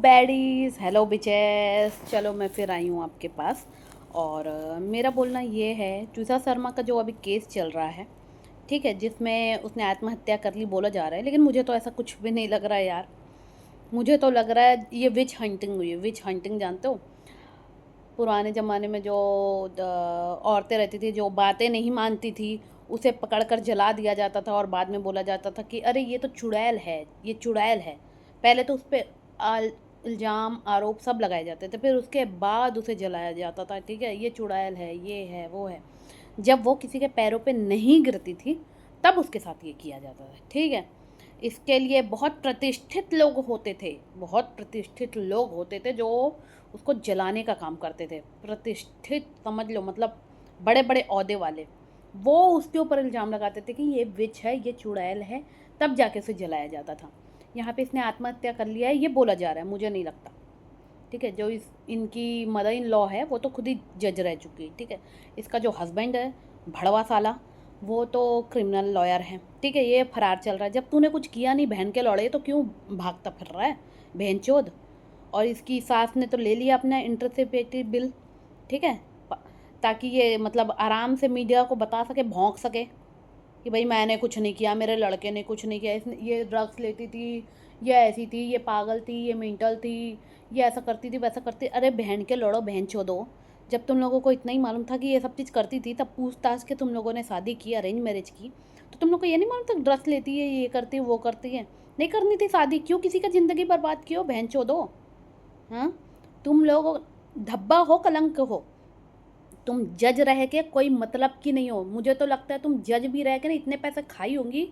बैडीज़, hello bitches. चलो मैं फिर आई हूँ आपके पास। और मेरा बोलना ये है, ट्विसा शर्मा का जो अभी केस चल रहा है, ठीक है, जिसमें उसने आत्महत्या कर ली बोला जा रहा है, लेकिन मुझे तो ऐसा कुछ भी नहीं लग रहा है यार। मुझे तो लग रहा है ये विच हंटिंग हुई है। विच हंटिंग जानते हो? पुराने ज़माने में जो औरतें रहती थी, जो बातें नहीं मानती थी, उसे पकड़ कर जला दिया जाता था और बाद में बोला जाता था कि अरे ये तो चुड़ैल है, ये चुड़ैल है। पहले तो उस पर इल्ज़ाम आरोप सब लगाए जाते थे, फिर उसके बाद उसे जलाया जाता था, ठीक है, ये चुड़ैल है, ये है, वो है। जब वो किसी के पैरों पे नहीं गिरती थी, तब उसके साथ ये किया जाता था, ठीक है। इसके लिए बहुत प्रतिष्ठित लोग होते थे, बहुत प्रतिष्ठित लोग होते थे जो उसको जलाने का काम करते थे। प्रतिष्ठित समझ लो, मतलब बड़े बड़े ओहदे वाले, वो उसके ऊपर इल्ज़ाम लगाते थे कि ये विच है, ये चुड़ैल है, तब जाके उसे जलाया जाता था। यहाँ पे इसने आत्महत्या कर लिया है, ये बोला जा रहा है, मुझे नहीं लगता, ठीक है। जो इनकी मदर इन लॉ है वो तो खुद ही जज रह चुकी है, ठीक है। इसका जो हस्बैंड है, भड़वा साला, वो तो क्रिमिनल लॉयर है, ठीक है। ये फरार चल रहा है। जब तूने कुछ किया नहीं बहन के लौड़े, तो क्यों भागता फिर रहा है बहन चोद? और इसकी सास ने तो ले लिया अपना इंटरसिपेटरी बिल, ठीक है, ताकि ये मतलब आराम से मीडिया को बता सके, भौंक सके कि भाई मैंने कुछ नहीं किया, मेरे लड़के ने कुछ नहीं किया, इसने ये ड्रग्स लेती थी, ये ऐसी थी, ये पागल थी, ये मेंटल थी, ये ऐसा करती थी, वैसा करती। अरे बहन के लड़ो, बहन चोदो। जब तुम लोगों को इतना ही मालूम था कि ये सब चीज़ करती थी, तब पूछताछ के तुम लोगों ने शादी की, अरेंज मैरिज की, तो तुम लोग को ये नहीं मालूम था ड्रग्स लेती है, ये करती है, वो करती है? नहीं करनी थी शादी, क्यों किसी का ज़िंदगी बर्बाद कियो बहन चोदो? हाँ, तुम लोग धब्बा हो, कलंक हो। तुम जज रह के कोई मतलब की नहीं हो। मुझे तो लगता है तुम जज भी रह के ना इतने पैसे खाई होंगी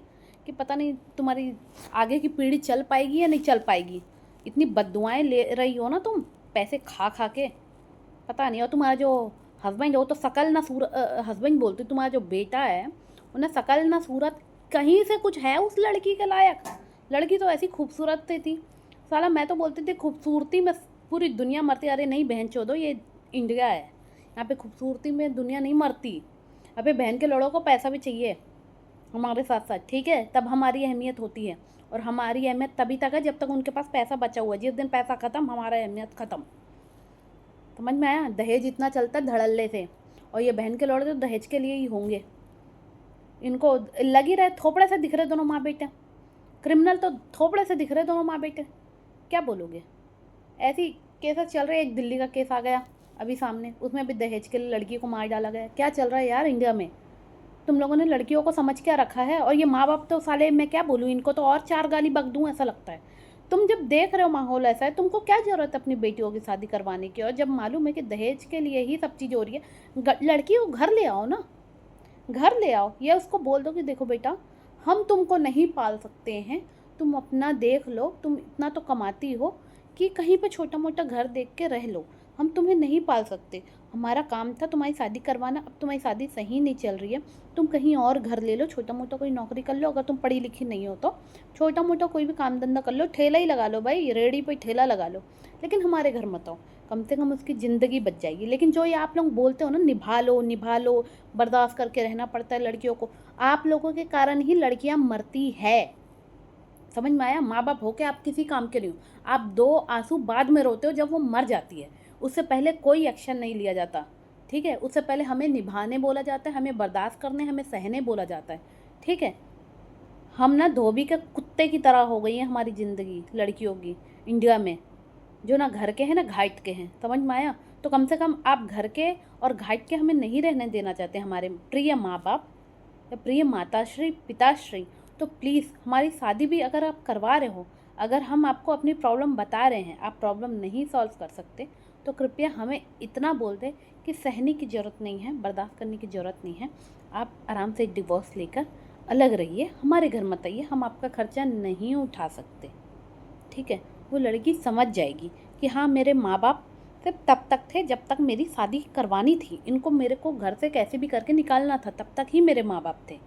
कि पता नहीं तुम्हारी आगे की पीढ़ी चल पाएगी या नहीं चल पाएगी। इतनी बद्दुआएं ले रही हो ना तुम, पैसे खा खा के, पता नहीं। और तुम्हारा जो हस्बैंड है वो तो शकल ना सूरत, हस्बैंड बोलती, तुम्हारा जो बेटा है उन्हें शकल ना सूरत कहीं से कुछ है उस लड़की के लायक। लड़की तो ऐसी खूबसूरत थी साला, मैं तो बोलती थी खूबसूरती में पूरी दुनिया मरती। अरे नहीं बहन चोदो, ये इंडिया है, यहाँ पे खूबसूरती में दुनिया नहीं मरती। अबे बहन के लड़ों को पैसा भी चाहिए हमारे साथ साथ, ठीक है, तब हमारी अहमियत होती है। और हमारी अहमियत तभी तक है जब तक उनके पास पैसा बचा हुआ है। जिस दिन पैसा ख़त्म, हमारा अहमियत ख़त्म। समझ में आया? दहेज इतना चलता है धड़ल्ले से, और ये बहन के लौड़े तो दहेज के लिए ही होंगे। इनको लगी रहे, थोपड़े से दिख रहे दोनों माँ बेटे, क्रिमिनल तो थोपड़े से दिख रहे दोनों माँ बेटे। क्या बोलोगे? ऐसी केसेस चल रहे। एक दिल्ली का केस आ गया अभी सामने, उसमें भी दहेज के लिए लड़की को मार डाला गया। क्या चल रहा है यार इंडिया में? तुम लोगों ने लड़कियों को समझ क्या रखा है? और ये माँ बाप तो साले, मैं क्या बोलूँ, इनको तो और चार गाली बक दूँ ऐसा लगता है। तुम जब देख रहे हो माहौल ऐसा है, तुमको क्या ज़रूरत है अपनी बेटियों की शादी करवाने की? और जब मालूम है कि दहेज के लिए ही सब चीज़ हो रही है, लड़की को घर ले आओ ना, घर ले आओ, या उसको बोल दो कि देखो बेटा, हम तुमको नहीं पाल सकते हैं, तुम अपना देख लो, तुम इतना तो कमाती हो कि कहीं पे छोटा मोटा घर देख के रह लो, हम तुम्हें नहीं पाल सकते। हमारा काम था तुम्हारी शादी करवाना, अब तुम्हारी शादी सही नहीं चल रही है, तुम कहीं और घर ले लो, छोटा मोटा कोई नौकरी कर लो, अगर तुम पढ़ी लिखी नहीं हो तो छोटा मोटा कोई भी काम धंधा कर लो, ठेला ही लगा लो भाई, रेडी पे ठेला लगा लो, लेकिन हमारे घर मत आओ। कम से कम उसकी ज़िंदगी बच जाएगी। लेकिन जो ये आप लोग बोलते हो ना, निभा लो, बर्दाश्त करके रहना पड़ता है लड़कियों को, आप लोगों के कारण ही लड़कियां मरती है। समझ में आया? माँ बाप हो के आप किसी काम के नहीं हो। आप दो आंसू बाद में रोते हो जब वो मर जाती है, उससे पहले कोई एक्शन नहीं लिया जाता, ठीक है। उससे पहले हमें निभाने बोला जाता है, हमें बर्दाश्त करने, हमें सहने बोला जाता है, ठीक है। हम ना धोबी के कुत्ते की तरह हो गई है हमारी ज़िंदगी लड़कियों की इंडिया में, जो ना घर के हैं ना घाट के हैं। समझ में आया? तो कम से कम आप घर के और घाट के हमें नहीं रहने देना चाहते हमारे प्रिय माँ बाप या प्रिय माताश्री पिताश्री, तो प्लीज़ हमारी शादी भी अगर आप करवा रहे हो, अगर हम आपको अपनी प्रॉब्लम बता रहे हैं, आप प्रॉब्लम नहीं सॉल्व कर सकते, तो कृपया हमें इतना बोल दें कि सहने की ज़रूरत नहीं है, बर्दाश्त करने की ज़रूरत नहीं है, आप आराम से डिवोर्स लेकर अलग रहिए, हमारे घर मत आइए, हम आपका खर्चा नहीं उठा सकते, ठीक है। वो लड़की समझ जाएगी कि हाँ, मेरे माँ बाप सिर्फ तब तक थे जब तक मेरी शादी करवानी थी, इनको मेरे को घर से कैसे भी करके निकालना था, तब तक ही मेरे माँ बाप थे।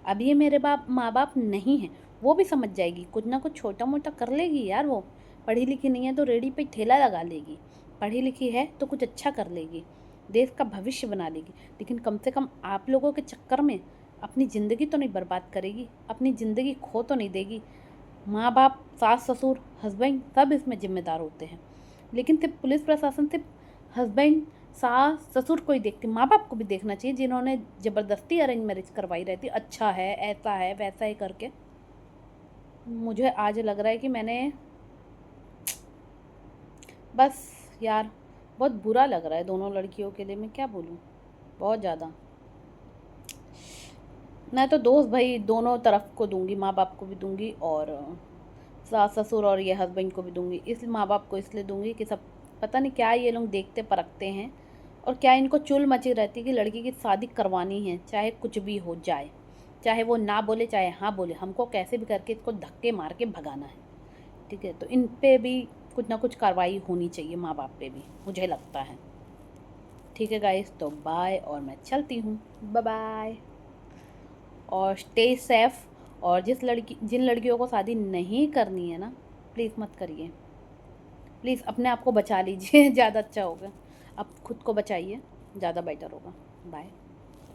अब ये मेरे माँ बाप नहीं हैं, वो भी समझ जाएगी, कुछ ना कुछ छोटा मोटा कर लेगी यार। वो पढ़ी लिखी नहीं है तो रेडी पे ठेला लगा लेगी, पढ़ी लिखी है तो कुछ अच्छा कर लेगी, देश का भविष्य बना लेगी। लेकिन कम से कम आप लोगों के चक्कर में अपनी ज़िंदगी तो नहीं बर्बाद करेगी, अपनी ज़िंदगी खो तो नहीं देगी। माँ बाप, सास ससुर, हस्बैंड सब इसमें जिम्मेदार होते हैं, लेकिन सिर्फ पुलिस प्रशासन सिर्फ हस्बैंड, सास ससुर को ही देखती, माँ बाप को भी देखना चाहिए जिन्होंने ज़बरदस्ती अरेंज मैरिज करवाई रहती। अच्छा है, ऐसा है, वैसा है करके। मुझे आज लग रहा है कि मैंने बस यार, बहुत बुरा लग रहा है दोनों लड़कियों के लिए। मैं क्या बोलूँ, बहुत ज़्यादा। मैं तो दोस्त भाई दोनों तरफ को दूंगी, माँ बाप को भी दूंगी और सास ससुर और ये हस्बैंड को भी दूंगी। इस माँ बाप को इसलिए दूंगी कि सब पता नहीं क्या ये लोग देखते परखते हैं, और क्या इनको चुल मची रहती है कि लड़की की शादी करवानी है, चाहे कुछ भी हो जाए, चाहे वो ना बोले चाहे हाँ बोले, हमको कैसे भी करके इसको धक्के मार के भगाना है। ठीक है, तो इन पे भी कुछ ना कुछ कार्रवाई होनी चाहिए, माँ बाप पे भी, मुझे लगता है। ठीक है गाइस, तो बाय, और मैं चलती हूँ। बाय बाय, और स्टे सेफ। और जिन लड़कियों को शादी नहीं करनी है ना, प्लीज़ मत करिए, प्लीज़ अपने आप को बचा लीजिए ज़्यादा अच्छा होगा। आप खुद को बचाइए, ज़्यादा बेटर होगा। बाय।